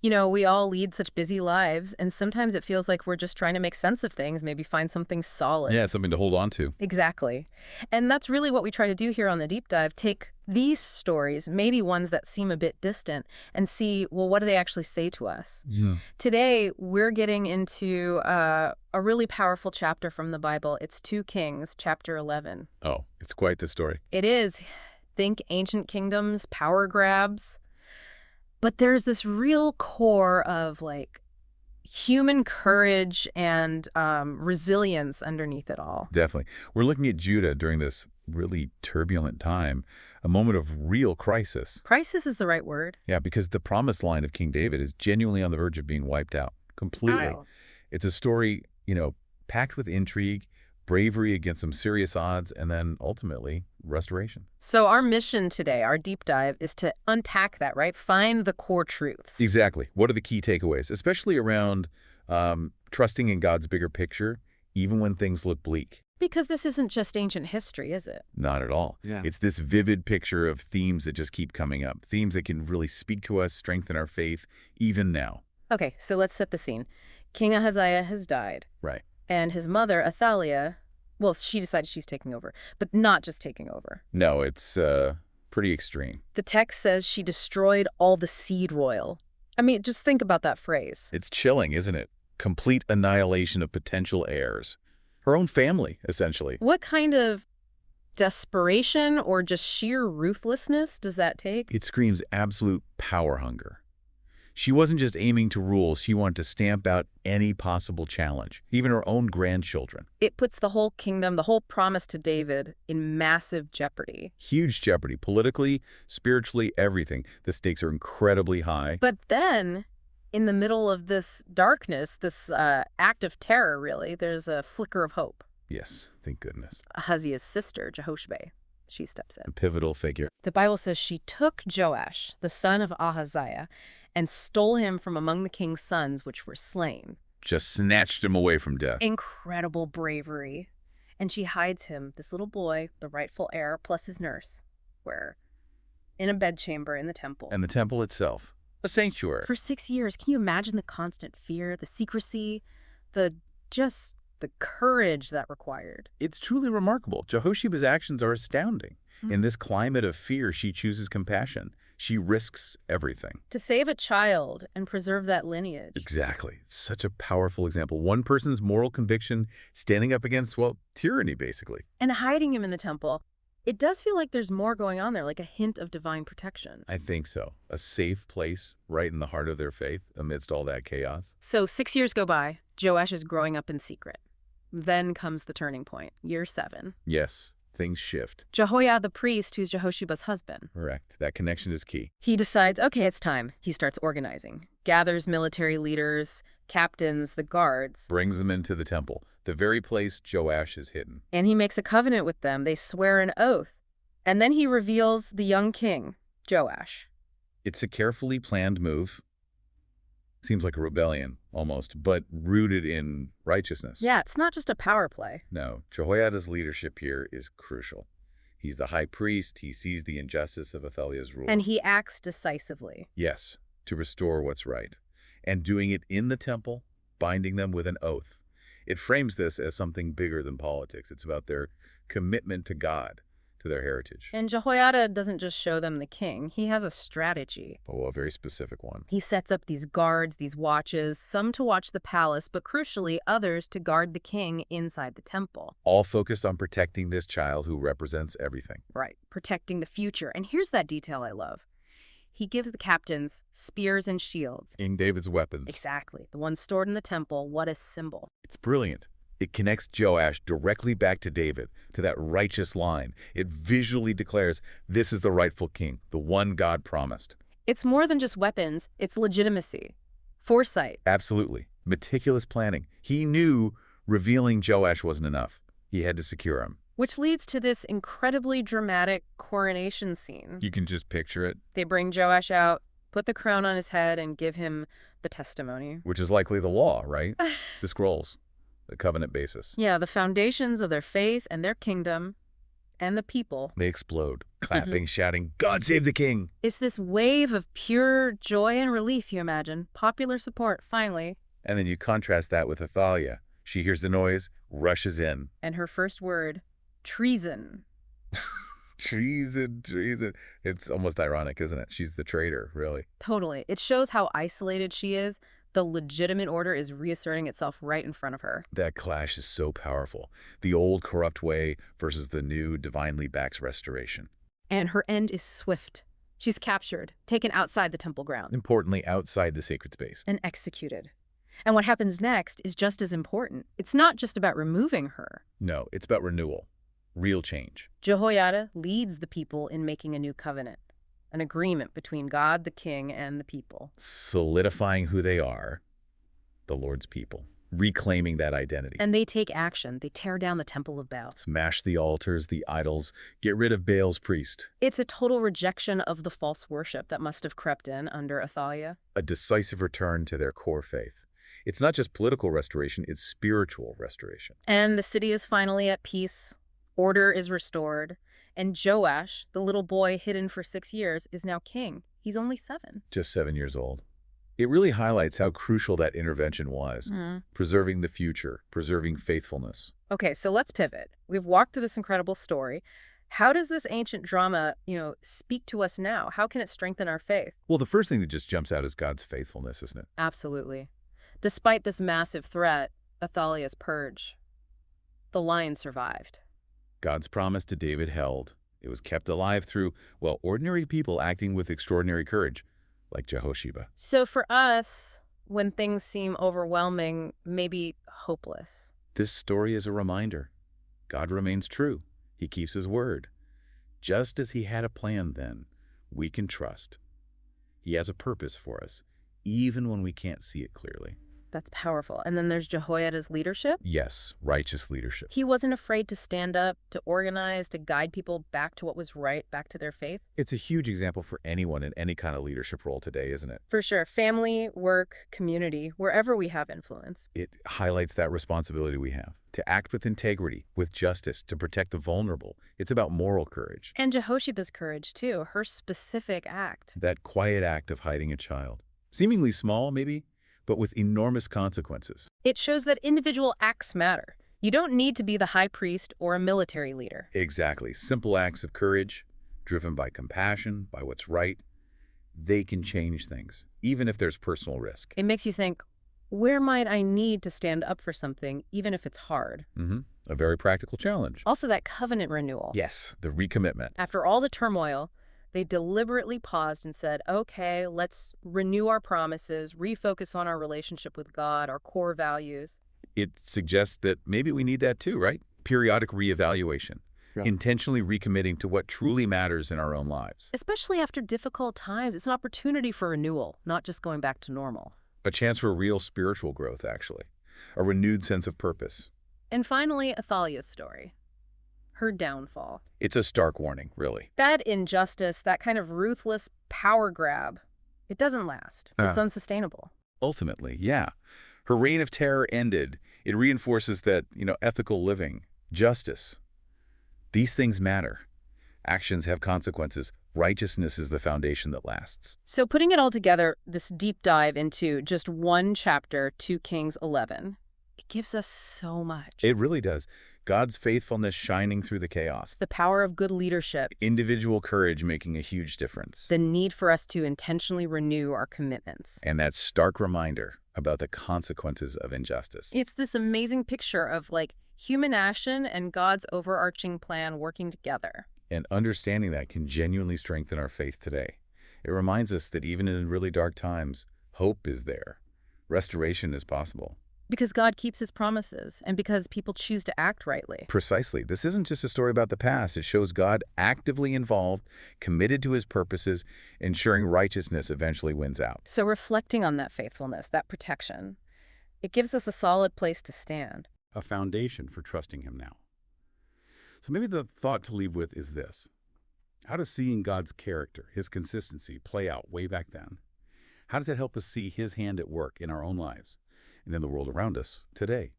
You know, we all lead such busy lives, and sometimes it feels like we're just trying to make sense of things, maybe find something solid. Yeah, something to hold on to. Exactly. And that's really what we try to do here on the deep dive. Take these stories, maybe ones that seem a bit distant, and see, well, what do they actually say to us? Yeah. Today, we're getting into a really powerful chapter from the Bible. It's 2 Kings, chapter 11. Oh, it's quite the story. It is. Think ancient kingdoms, power grabs. But there's this real core of, like, human courage and resilience underneath it all. Definitely. We're looking at Judah during this really turbulent time, a moment of real crisis. Crisis is the right word. Yeah, because the promised line of King David is genuinely on the verge of being wiped out completely. Wow. It's a story, packed with intrigue, bravery against some serious odds, and then ultimately restoration. So our mission today, our deep dive, is to unpack that, right? Find the core truths. Exactly. What are the key takeaways, especially around trusting in God's bigger picture, even when things look bleak? Because this isn't just ancient history, is it? Not at all. Yeah. It's this vivid picture of themes that just keep coming up, themes that can really speak to us, strengthen our faith, even now. Okay, so let's set the scene. King Ahaziah has died, Right. and his mother, Athaliah, well, she decided she's taking over, but not just taking over. No, it's pretty extreme. The text says she destroyed all the seed royal. I mean, just think about that phrase. It's chilling, isn't it? Complete annihilation of potential heirs. Her own family, essentially. What kind of desperation or just sheer ruthlessness does that take? It screams absolute power hunger. She wasn't just aiming to rule, she wanted to stamp out any possible challenge, even her own grandchildren. It puts the whole kingdom, the whole promise to David, in massive jeopardy. Huge jeopardy, politically, spiritually, everything. The stakes are incredibly high. But then, in the middle of this darkness, this act of terror, really, there's a flicker of hope. Yes, thank goodness. Ahaziah's sister, Jehoshaphat, she steps A in. pivotal figure. The Bible says she took Joash, the son of Ahaziah, and stole him from among the king's sons, which were slain. Just snatched him away from death. Incredible bravery. And she hides him, this little boy, the rightful heir, plus his nurse, in a bedchamber in the temple. And the temple itself, a sanctuary. For 6 years, can you imagine the constant fear, the secrecy, the courage that required? It's truly remarkable. Jehoshaba's actions are astounding. In this climate of fear, she chooses compassion. She risks everything. To save a child and preserve that lineage. Exactly. It's such a powerful example. One person's moral conviction standing up against, well, tyranny, basically. And hiding him in the temple. It does feel like there's more going on there, like a hint of divine protection. I think so. A safe place right in the heart of their faith amidst all that chaos. So 6 years go by. Joash is growing up in secret. Then comes the turning point, year 7. Yes, things shift. Jehoiada the priest, who's Jehoshaba's husband. Correct. That connection is key. He decides, okay, it's time. He starts organizing. Gathers military leaders, captains, the guards. Brings them into the temple, the very place Joash is hidden. And he makes a covenant with them. They swear an oath. And then he reveals the young king, Joash. It's a carefully planned move. Seems like a rebellion, almost, but rooted in righteousness. Yeah, it's not just a power play. No, Jehoiada's leadership here is crucial. He's the high priest. He sees the injustice of Athaliah's rule. And he acts decisively. Yes, to restore what's right. And doing it in the temple, binding them with an oath. It frames this as something bigger than politics. It's about their commitment to God, to their heritage. And Jehoiada doesn't just show them the king. He has a strategy. Oh, a very specific one. He sets up these guards, these watches, some to watch the palace, but crucially, others to guard the king inside the temple. All focused on protecting this child who represents everything. Right, protecting the future. And here's that detail I love. He gives the captains spears and shields. King David's weapons. Exactly. The ones stored in the temple. What a symbol. It's brilliant. It connects Joash directly back to David, to that righteous line. It visually declares this is the rightful king, the one God promised. It's more than just weapons. It's legitimacy. Foresight. Absolutely. Meticulous planning. He knew revealing Joash wasn't enough. He had to secure him. Which leads to this incredibly dramatic coronation scene. You can just picture it. They bring Joash out, put the crown on his head, and give him the testimony. Which is likely the law, right? The scrolls, the covenant basis. Yeah, the foundations of their faith and their kingdom. And the people. They explode, clapping, shouting, "God save the king!" It's this wave of pure joy and relief, you imagine. Popular support, finally. And then you contrast that with Athaliah. She hears the noise, rushes in. And her first word, treason. Treason, treason. It's almost ironic, isn't it? She's the traitor, really. Totally. It shows how isolated she is. The legitimate order is reasserting itself right in front of her. That clash is so powerful. The old corrupt way versus the new divinely backed restoration. And her end is swift. She's captured, taken outside the temple grounds. Importantly, outside the sacred space. And executed. And what happens next is just as important. It's not just about removing her. No, it's about renewal. Real change. Jehoiada leads the people in making a new covenant, an agreement between God, the king, and the people. Solidifying who they are, the Lord's people. Reclaiming that identity. And they take action. They tear down the temple of Baal. Smash the altars, the idols, get rid of Baal's priest. It's a total rejection of the false worship that must have crept in under Athaliah. A decisive return to their core faith. It's not just political restoration, it's spiritual restoration. And the city is finally at peace. Order is restored. And Joash, the little boy hidden for 6 years, is now king. He's only 7. Just 7 years old. It really highlights how crucial that intervention was. Preserving the future, preserving faithfulness. Okay, so let's pivot. We've walked through this incredible story. How does this ancient drama, speak to us now? How can it strengthen our faith? Well, the first thing that just jumps out is God's faithfulness, isn't it? Absolutely. Despite this massive threat, Athaliah's purge, the lion survived. God's promise to David held. It was kept alive through, well, ordinary people acting with extraordinary courage, like Jehoiada. So for us, when things seem overwhelming, maybe hopeless. This story is a reminder. God remains true. He keeps his word. Just as he had a plan then, we can trust. He has a purpose for us, even when we can't see it clearly. That's powerful. And then there's Jehoiada's leadership. Yes, righteous leadership. He wasn't afraid to stand up, to organize, to guide people back to what was right, back to their faith. It's a huge example for anyone in any kind of leadership role today, isn't it? For sure. Family, work, community, wherever we have influence. It highlights that responsibility we have to act with integrity, with justice, to protect the vulnerable. It's about moral courage. And Jehoiada's courage, too, her specific act. That quiet act of hiding a child. Seemingly small, maybe, but with enormous consequences. It shows that individual acts matter. You don't need to be the high priest or a military leader. Exactly. Simple acts of courage, driven by compassion, by what's right, they can change things, even if there's personal risk. It makes you think, where might I need to stand up for something, even if it's hard? A very practical challenge. Also, that covenant renewal. Yes, the recommitment. After all the turmoil, they deliberately paused and said, okay, let's renew our promises, refocus on our relationship with God, our core values. It suggests that maybe we need that too, right? Periodic reevaluation. Yeah. Intentionally recommitting to what truly matters in our own lives. Especially after difficult times, it's an opportunity for renewal, not just going back to normal. A chance for real spiritual growth, actually. A renewed sense of purpose. And finally, Athaliah's story. Her downfall. It's a stark warning, really. That injustice, that kind of ruthless power grab, it doesn't last. It's unsustainable. Ultimately, yeah. Her reign of terror ended. It reinforces that, ethical living, justice. These things matter. Actions have consequences. Righteousness is the foundation that lasts. So putting it all together, this deep dive into just one chapter, 2 Kings 11, it gives us so much. It really does. God's faithfulness shining through the chaos. The power of good leadership. Individual courage making a huge difference. The need for us to intentionally renew our commitments. And that stark reminder about the consequences of injustice. It's this amazing picture of, human action and God's overarching plan working together. And understanding that can genuinely strengthen our faith today. It reminds us that even in really dark times, hope is there. Restoration is possible. Because God keeps his promises, and because people choose to act rightly. Precisely. This isn't just a story about the past. It shows God actively involved, committed to his purposes, ensuring righteousness eventually wins out. So reflecting on that faithfulness, that protection, it gives us a solid place to stand. A foundation for trusting him now. So maybe the thought to leave with is this. How does seeing God's character, his consistency, play out way back then? How does that help us see his hand at work in our own lives and in the world around us today?